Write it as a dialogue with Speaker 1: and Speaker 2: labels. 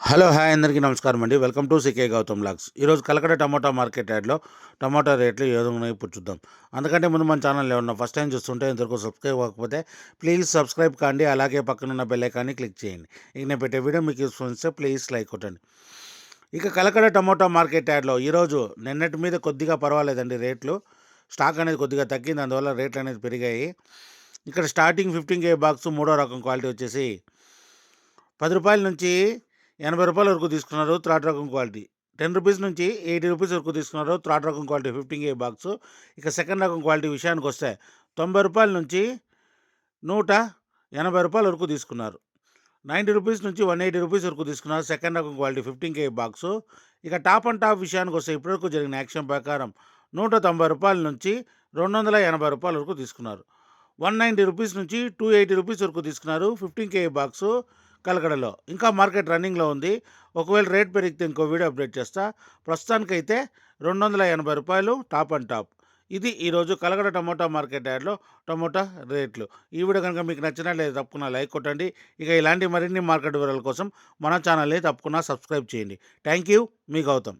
Speaker 1: Hello! Hi! అందరికీ నమస్కారం అండి. Welcome to CK Gautam vlogs. ఈరోజు కలకడ టమోటా మార్కెట్ యార్డ్‌లో టమోటా రేట్లు ఏ విధంగా ఉన్నాయో ఇప్పుడు చూద్దాం. అంతకంటే ముందు మన ఛానల్ ఎవరన్నా ఫస్ట్ టైం చూస్తుంటే ఇంతవరకు సబ్స్క్రైబ్ అవ్వకపోతే ప్లీజ్ సబ్స్క్రైబ్ కాండి. అలాగే పక్కనున్న బెల్ ఐకాన్‌ని క్లిక్ చేయండి. ఇక నేను పెట్టే వీడియో మీకు యూస్‌ఫుల్ అనిపిస్తే ప్లీజ్ లైక్ కొట్టండి. ఇక కలకడ టమోటా మార్కెట్ యార్డ్‌లో ఈరోజు నిన్నటి మీద కొద్దిగా పర్వాలేదండి రేట్లు. స్టాక్ అనేది కొద్దిగా తగ్గింది. అందువల్ల రేట్లు అనేది పెరిగాయి. ఇక్కడ స్టార్టింగ్ 15 కేజీ బాక్స్ మూడో రకం క్వాలిటీ వచ్చేసి రూ. 10 నుంచి రూ. 80 వరకు తీసుకున్నారు థర్డ్ రకం క్వాలిటీ. రూ. 10 నుంచి రూ. 80 వరకు తీసుకున్నారు థర్డ్ రకం క్వాలిటీ 15 కేజీ బాక్సు. ఇక సెకండ్ రకం క్వాలిటీ విషయానికొస్తే రూ. 90 నుంచి రూ. 180 వరకు తీసుకున్నారు. రూ. 90 నుంచి రూ. 180 వరకు తీసుకున్నారు సెకండ్ రకం క్వాలిటీ 15 కేజీ బాక్సు. ఇక టాప్ అండ్ టాప్ విషయానికొస్తే ఇప్పటివరకు జరిగిన యాక్షన్ ప్రకారం రూ. 190 నుంచి రూ. 280 వరకు తీసుకున్నారు. రూ. 190 నుంచి రూ. 280 వరకు తీసుకున్నారు 15 కేజీ బాక్సు కలకడలో. ఇంకా మార్కెట్ రన్నింగ్‌లో ఉంది. ఒకవేళ రేట్ పెరిగితే ఇంకో వీడియో అప్డేట్ చేస్తా. ప్రస్తుతానికైతే రూ. 280 టాప్ అండ్ టాప్. ఇది ఈరోజు కలకడ టమోటా మార్కెట్ యార్డ్‌లో టమోటా రేట్లు. ఈ వీడియో కనుక మీకు నచ్చినట్లయితే తప్పకుండా లైక్ కొట్టండి. ఇక ఇలాంటి మరిన్ని మార్కెట్ వివరాల కోసం మన ఛానల్‌ని తప్పకుండా సబ్స్క్రైబ్ చేయండి. Thank you. మీ గౌతమ్.